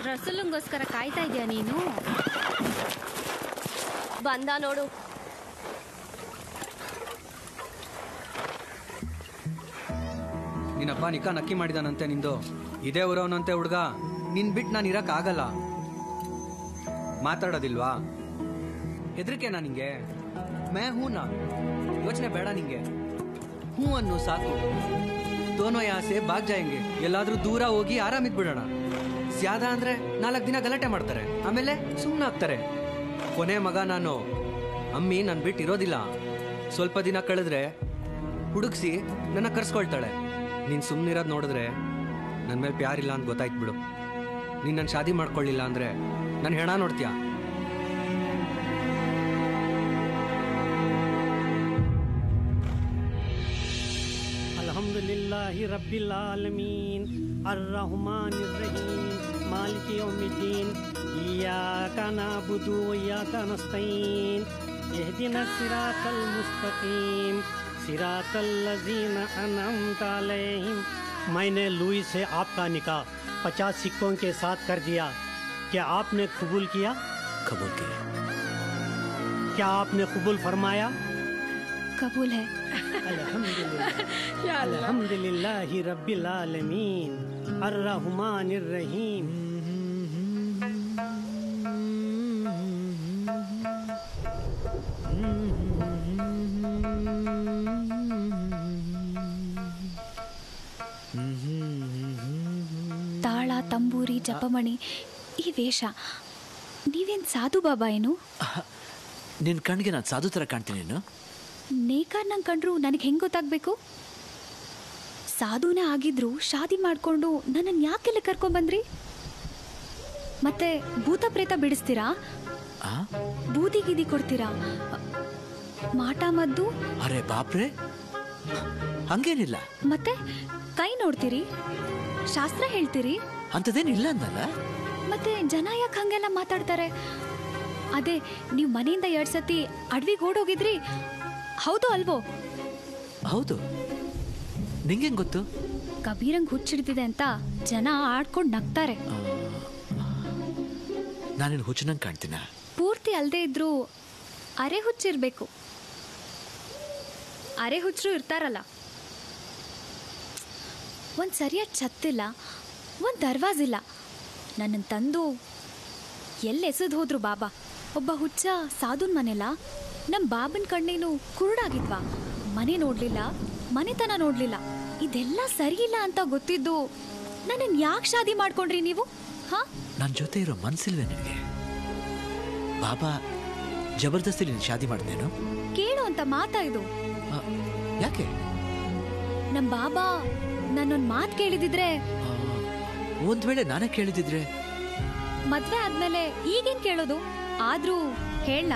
ರಸಲಂಗೋಸ್ಕರ ಕಾಯ್ತಾ ಇದೆಯಾ ನೀನು? ಬಂದ ನೋಡು. ನಿನ್ನಪ್ಪ ನಿಕಾ ನಕ್ಕಿ ಮಾಡಿದಾನಂತೆ ನಿಂದು. ಇದೇ ಊರವನಂತೆ ಹುಡ್ಗ. ನಿನ್ ಬಿಟ್ಟು ನಾನು ಇರಕ್ ಆಗಲ್ಲ. ಮಾತಾಡೋದಿಲ್ವಾ? ಹೆದರಿಕೆನಾ ನಿಂಗೆ? ಮೇ ಹೂನಾ? ಯೋಚನೆ ಬೇಡ ನಿಂಗೆ. ಹೂ ಅನ್ನು ಸಾಕು. ದೋನೋ ಯಾಸೆ ಬಾಗ್ ಜಾಯಂಗೆ. ಎಲ್ಲಾದ್ರೂ ದೂರ ಹೋಗಿ ಆರಾಮಿದ್ಬಿಡೋಣ. ಸ್ಯಾದ ಅಂದ್ರೆ 4 ದಿನ ಗಲಾಟೆ ಮಾಡ್ತಾರೆ, ಆಮೇಲೆ ಸುಮ್ಮನಾಗ್ತಾರೆ. ಕೊನೆ ಮಗ ನಾನು. ಅಮ್ಮಿ ನನ್ ಬಿಟ್ಟು ಇರೋದಿಲ್ಲ. ಸ್ವಲ್ಪ ದಿನ ಕಳೆದ್ರೆ ಹುಡುಕ್ಸಿ ನನ್ನ ಕರ್ಸ್ಕೊಳ್ತಾಳೆ. ನೀನ್ ಸುಮ್ಮನಿರೋದು ನೋಡಿದ್ರೆ ನನ್ನ ಮೇಲೆ ಪ್ಯಾರಿಲ್ಲ ಅಂತ ಗೊತ್ತಾಯ್ತು ಬಿಡು. ನೀನ್ ನನ್ನ ಶಾದಿ ಮಾಡ್ಕೊಳ್ಳಿಲ್ಲ ಅಂದ್ರೆ ನನ್ನ ಹೆಣ ನೋಡ್ತೀಯ. ಅಲ್ಹಮ್ದುಲಿಲ್ಲಾಹಿ ರಬ್ಬಿಲ್ ಆಲಮೀನ್ ಅರ್ರಹ್ಮಾನಿರ್ ರಹೀಮ್ ಮಾಲಿಕಿ ಯೌಮಿದ್ದೀನ್ ಇಯ್ಯಾಕ ನಅಬುದು ವ ಇಯ್ಯಾಕ ನಸ್ತഈನ್ ಇಹ್ದಿನಸ್ ಸಿರಾತಲ್ ಮುಸ್ತಕೀಮ್ सिरातल लज़ीना अनअमता अलैहिम। मैंने लुई से आपका निकाह 50 सिक्कों के साथ कर दिया। क्या आपने कबूल किया? कबूल किया। क्या आपने कबूल फरमाया? कबूल है। अल्हम्दुलिल्लाह अल्हम्दुलिल्लाहि रब्बिल आलमीन अर्रहमानिर रहीम। ತಾಳ, ತಂಬೂರಿ, ಜಪಮಣಿ, ಈ ವೇಷ. ನೀವೇನ್ ಸಾಧು ಬಾಬಾ ಏನು? ನಿನ್ ಕಣ್ಣಿಗೆ ನಾನು ಸಾಧು ತರ ಕಾಣ್ತೀನಿ. ನೇಕಾರ್ ನಂಗೆ ಕಂಡ್ರು ನನಗೆ ಹೆಂಗ್ ಗೊತ್ತಾಗ್ಬೇಕು? ಸಾಧುನೇ ಆಗಿದ್ರು ಶಾದಿ ಮಾಡ್ಕೊಂಡು ನನ್ನನ್ನು ಯಾಕೆಲ್ಲ ಕರ್ಕೊಂಡ್ಬಂದ್ರಿ? ಮತ್ತೆ ಭೂತ ಪ್ರೇತ ಬಿಡಿಸ್ತೀರಾ? ಬೂದಿ ಗಿದಿ ಕೊಡ್ತೀರಾ? ಮಾಟ ಮದ್ದು? ಅರೆ ಬಾಪ್ರೆ, ಹಂಗೇನಿಲ್ಲ. ಮತ್ತೆ ಕೈ ನೋಡ್ತೀರಿ, ಶಾಸ್ತ್ರ ಹೇಳ್ತೀರಿ? ಅಂತದೇನಿಲ್ಲ ಅಂದಲ್ಲ. ಮತ್ತೆ ಜನ ಯಾಕೆ ಹಂಗೆಲ್ಲ ಮಾತಾಡ್ತಾರೆ? ಅದೇ ನೀವು ಮನೆಯಿಂದ 2 ಸತಿ ಅಡವಿಗೆ ಓಡೋಗಿದ್ರಿ, ಹೌದು ಅಲ್ವೋ? ಹೌದು. ನಿಂಗೆಂಗ್ ಗೊತ್ತು? ಕಬೀರಂಗ್ ಹುಚ್ಚಿಡ್ತಿದೆ ಅಂತ ಜನ ಆಡ್ಕೊಂಡು ನಗ್ತಾರೆ. ನಾನೇನು ಹುಚ್ಚನಂಗ್ ಕಾಣ್ತೀನ? ಪೂರ್ತಿ ಅಲ್ದೇ ಇದ್ರು ಅರೆ ಹುಚ್ಚಿರ್ಬೇಕು. ಅರೆ ಹುಚ್ಚರು ಇರ್ತಾರಲ್ಲ. ಒಂದು ಸರಿಯಾದ ಛತ್ತಿಲ್ಲ, ಒಂದು ದರ್ವಾಜಿಲ್ಲ. ನನ್ನನ್ನು ತಂದು ಎಸೆದು ಹೋದ್ರು ಬಾಬಾ. ಒಬ್ಬ ಹುಚ್ಚ ಸಾಧುನ್ ಮನೆಲ್ಲ. ನಮ್ಮ ಬಾಬನ ಕಣ್ಣೇನು ಕುರುಡಾಗಿದ್ವಾ? ಮನೆ ನೋಡ್ಲಿಲ್ಲ, ಮನೆತನ ನೋಡ್ಲಿಲ್ಲ. ಇದೆಲ್ಲ ಸರಿಯಿಲ್ಲ ಅಂತ ಗೊತ್ತಿದ್ದು ನನ್ನನ್ನು ಯಾಕೆ ಶಾದಿ ಮಾಡ್ಕೊಂಡ್ರಿ ನೀವು? ನನ್ನ ಜೊತೆ ಇರೋ ಮನ್ಸಿಲ್ವೇ ನಿನಗೆ? ಬಾಬಾ ಜಬರ್ದಸ್ತಿ ನೀನು ಶಾದಿ ಮಾಡಿದೇನು? ಕೇಳು ಅಂತ ಮಾತಾ ಇದು? ಯಾಕೆ? ನಮ್ಮ ಬಾಬಾ ನನ್ನೊಂದು ಮಾತು ಕೇಳಿದಿದ್ರೆ. ಒಂದ್ ವೇಳೆ ನಾನೇ ಕೇಳಿದಿದ್ರೆ? ಮದ್ವೆ ಆದ್ಮೇಲೆ ಈಗೇನ್ ಕೇಳೋದು? ಆದ್ರೂ ಹೇಳ,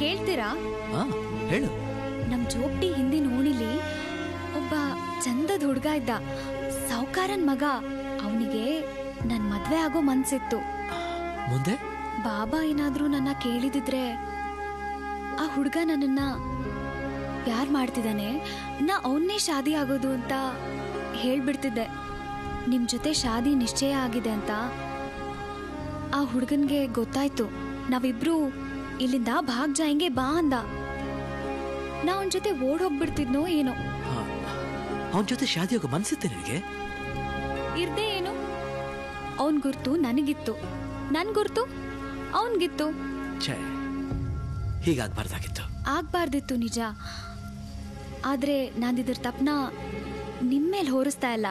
ಕೇಳ್ತೀರಾ? ಹೇಳು. ನಮ್ ಜೋಪ್ಟಿ ಹಿಂದಿನ ಓಣಿಲಿ ಒಬ್ಬ ಚಂದದ ಹುಡ್ಗ ಇದ್ದ, ಸಾವ್ಕಾರನ್ ಮಗ. ಅವನಿಗೆ ನನ್ ಮದ್ವೆ ಆಗೋ ಮನ್ಸಿತ್ತು. ಮುಂದೆ ಬಾಬಾ ಏನಾದ್ರೂ ನನ್ನ ಕೇಳಿದಿದ್ರೆ, ಆ ಹುಡ್ಗ ನನ್ನನ್ನ ಪ್ಯಾರ್ ಮಾಡ್ತಿದ್ದಾನೆ, ನಾ ಅವನ್ನೇ ಶಾದಿ ಆಗೋದು ಅಂತ ಹೇಳ್ಬಿಡ್ತಿದ್ದೆ. ನಿಮ್ ಜೊತೆ ಶಾದಿ ನಿಶ್ಚಯ ಆಗಿದೆ ಅಂತ ಆ ಹುಡ್ಗನ್ಗೆ ಗೊತ್ತಾಯ್ತು. ನಾವಿಬ್ರು ಇಲ್ಲಿಂದ ಭಾಗ್ ಜಾಯಂಗೆ ಬಾ ಅಂದ. ನಾ ಅವನ ಜೊತೆ ಓಡ್ ಹೋಗ್ಬಿಡ್ತಿದ್ನೋ ಏನೋ. ಅವನ ಜೊತೆ ಶಾದಿ ಹೋಗೋ ಮನ್ಸಿತ್ತೆ ನಿನಗೆ? ಇರ್ದೇ ಏನು? ಅವನ್ ಗುರ್ತು ನನಗಿತ್ತು, ನನ್ ಗುರ್ತು ಅವನ್ಗಿತ್ತು. ಹೀಗಾಗ್ಬಾರ್ದಾಗಿತ್ತು. ಆಗ್ಬಾರ್ದಿತ್ತು ನಿಜ. ಆದ್ರೆ ನಾನಿದ್ರ ತಪ್ಪನ ನಿಮ್ಮೇಲೆ ಹೊರಿಸ್ತಾ ಇಲ್ಲ.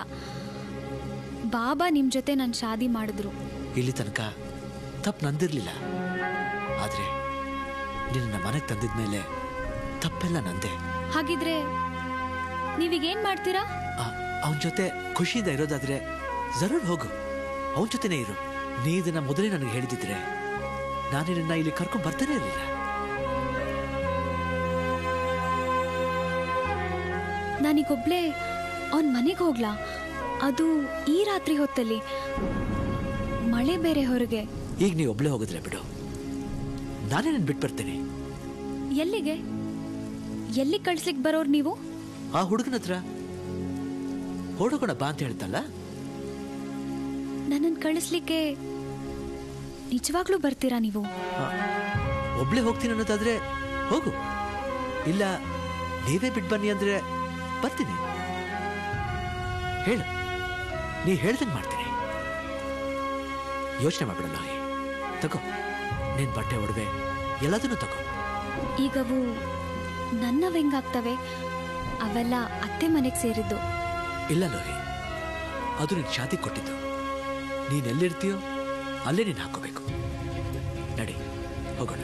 ಬಾಬಾ ನಿಮ್ ಜೊತೆ ನನ್ ಶಾದಿ ಮಾಡಿದ್ರು. ಇಲ್ಲಿ ತನಕ ತಪ್ಪು ನಂದಿರ್ಲಿಲ್ಲ. ಆದ್ರೆ ನಿನ್ನ ಮನೆಗೆ ತಂದಿದ್ಮೇಲೆ ತಪ್ಪೆಲ್ಲ ನಂದೆ. ಹಾಗಿದ್ರೆ ನೀವೀಗೇನ್ ಮಾಡ್ತೀರಾ? ಅವನ ಜೊತೆ ಖುಷಿಯಿಂದ ಇರೋದಾದ್ರೆ ಜರೂರ್ ಹೋಗು, ಅವನ ಜೊತೆನೇ ಇರು. ನೀ ಇದನ್ನ ಮೊದಲೇ ನನಗೆ ಹೇಳಿದಿದ್ರೆ ನಾನು ನಿನ್ನ ಇಲ್ಲಿ ಕರ್ಕೊಂಡ್ ಬರ್ತಾನೆ ಇರಲಿಲ್ಲ. ನಾನೀಗೊಬ್ಳೆ ಅವನ್ ಮನೆಗೆ ಹೋಗ್ಲಾ? ಅದು ಈ ರಾತ್ರಿ ಹೊತ್ತಲ್ಲಿ, ಮಳೆ ಬೇರೆ ಹೊರಗೆ. ಈಗ ನೀ ಒಬ್ಳೆ ಹೋಗಿದ್ರೆ ಬಿಡು, ನಾನೇ ನನ್ ಬಿಟ್ಟು ಬರ್ತೇನೆ. ಎಲ್ಲಿಗೆ? ಎಲ್ಲಿ ಕಳ್ಸ್ಲಿಕ್ ಬರೋರು ನೀವು? ಆ ಹುಡುಗನ ಹತ್ರ. ಹೊಡೋಣ ಬಾ ಅಂತ ಹೇಳ್ತಲ್ಲ. ನನ್ನನ್ನು ಕಳಿಸ್ಲಿಕ್ಕೆ ನಿಜವಾಗ್ಲೂ ಬರ್ತೀರಾ ನೀವು? ಒಬ್ಳೆ ಹೋಗ್ತೀನಿ ಅನ್ನೋದಾದ್ರೆ ಹೋಗು, ಇಲ್ಲ ನೀವೇ ಬಿಟ್ಟು ಬನ್ನಿ ಅಂದ್ರೆ ಬರ್ತೀನಿ. ಹೇಳು, ನೀ ಹೇಳ್ದಂಗೆ ಮಾಡ್ತೀನಿ. ಯೋಚನೆ ಮಾಡ್ಬಿಡಲ್ಲ. ತಗೋ, ನಿನ್ ಬಟ್ಟೆ ಒಡವೆ ಎಲ್ಲದನ್ನೂ ತಗೋ. ಈಗವು ನನ್ನವ್ ಹೆಂಗಾಗ್ತವೆ? ಅವೆಲ್ಲ ಅತ್ತೆ ಮನೆಗೆ ಸೇರಿದ್ದು. ಇಲ್ಲ ಲೋಹಿ, ಅದು ನಿನ್ ಶಾದಿ ಕೊಟ್ಟಿದ್ದು. ನೀನೆಲ್ಲಿರ್ತೀಯೋ ಅಲ್ಲೇ ನೀನು ಹಾಕೋಬೇಕು. ನಡಿ ಹೋಗೋಣ.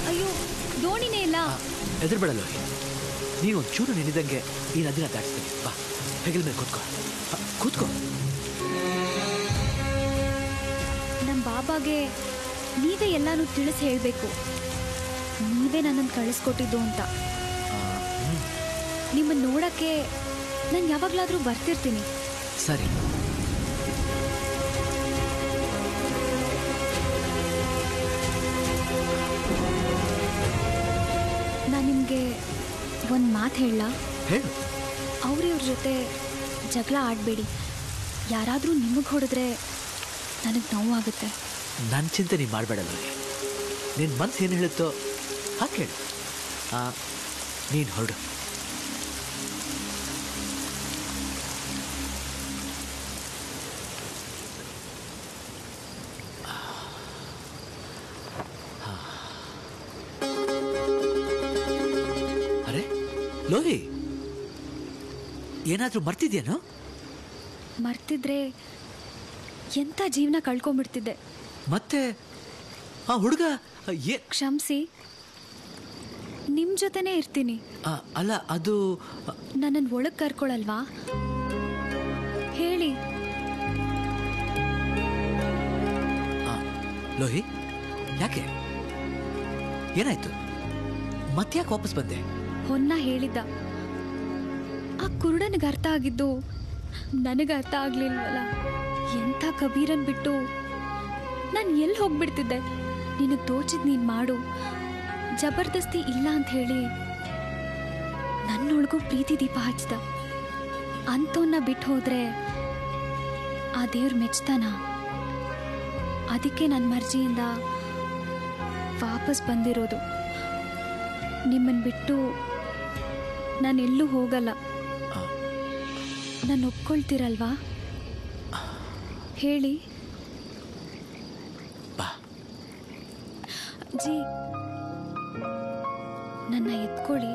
ಅಯ್ಯೋ, ದೋಣಿನೇ ಇಲ್ಲ. ಎದುರುಬೇಡ ಲೋಹಿ, ನೀ ಒಂಚೂರು ನೆನೆದಂಗೆ ಈ ನದಿನ ದಾಟಿಸ್ತೀನಿ. ಬಾ, ಹೆಗಲ ಮೇಲೆ ಕೂತ್ಕೋ. ಕೂತ್ಕೋ. ನಮ್ಮ ಬಾಬಾಗೆ ನೀವೇ ಎಲ್ಲಾನು ತಿಳಿಸಿ ಹೇಳಬೇಕು. ನೀವೇ ನನ್ನನ್ನು ಕಳಿಸ್ಕೊಟ್ಟಿದ್ದು ಅಂತ. ನಿಮ್ಮನ್ನು ನೋಡಕ್ಕೆ ನಾನು ಯಾವಾಗಲಾದರೂ ಬರ್ತಿರ್ತೀನಿ. ಸರಿ. ನಾನು ನಿಮಗೆ ಒಂದು ಮಾತು ಹೇಳಲ್ಲ? ಹೇಳು. ಅವ್ರಿವ್ರ ಜೊತೆ ಜಗಳ ಆಡಬೇಡಿ. ಯಾರಾದರೂ ನಿಮಗೆ ಹೊಡೆದ್ರೆ ನನಗೆ ನೋವಾಗುತ್ತೆ. ನನ್ನ ಚಿಂತೆ ನೀನು ಮಾಡಬೇಡಲ್ಲ. ನಿನ್ನ ಮನಸ್ಸು ಏನು ಹೇಳುತ್ತೋ ಹಾಗೆ ಹೇಳು. ನೀನು ಹೊರಡು. ಅರೆ ಲೋಹಿ, ಏನಾದರೂ ಮರ್ತಿದ್ಯೇನೋ? ಮರ್ತಿದ್ರೆ ಎಂಥ ಜೀವನ ಕಳ್ಕೊಂಡ್ಬಿಡ್ತಿದ್ದೆ. ಮತ್ತೆ ಆ ಹುಡುಗ ಕ್ಷಮಿಸಿ, ನಿಮ್ಮ ಜೊತೆನೇ ಇರ್ತೀನಿ. ಅಲ್ಲ, ಅದು ನನ್ನನ್ನು ಒಳಗೆ ಕರ್ಕೊಳಲ್ವಾ? ಹೇಳಿ. ಲೋಹಿ, ಯಾಕೆ? ಏನಾಯ್ತು? ಮತ್ತ್ಯಾಕೆ ವಾಪಸ್ ಬಂದೆ? ಹೊನ್ನ ಹೇಳಿದ್ದ. ಆ ಕುರುಡನಿಗೆ ಅರ್ಥ ಆಗಿದ್ದು ನನಗೆ ಅರ್ಥ ಆಗ್ಲಿಲ್ವಲ್ಲ. ಎಂಥ ಕಬೀರನ್ ಬಿಟ್ಟು ನಾನು ಎಲ್ಲಿ ಹೋಗ್ಬಿಡ್ತಿದ್ದೆ? ನಿನಗೆ ತೋಚಿದ್ ನೀನು ಮಾಡು, ಜಬರ್ದಸ್ತಿ ಇಲ್ಲ ಅಂತ ಹೇಳಿ ನನ್ನೊಳಗೂ ಪ್ರೀತಿ ದೀಪ ಹಚ್ಚಿದ. ಅಂಥವನ್ನ ಬಿಟ್ಟು ಹೋದ್ರೆ ಆ ದೇವ್ರ ಮೆಚ್ತಾನ? ಅದಕ್ಕೆ ನನ್ನ ಮರ್ಜಿಯಿಂದ ವಾಪಸ್ ಬಂದಿರೋದು. ನಿಮ್ಮನ್ನು ಬಿಟ್ಟು ನಾನೆಲ್ಲೂ ಹೋಗಲ್ಲ. ನಾನು ಒಪ್ಕೊಳ್ತೀರಲ್ವಾ? ಹೇಳಿ. ಜಿ, ನನ್ನ ಎತ್ಕೊಳ್ಳಿ.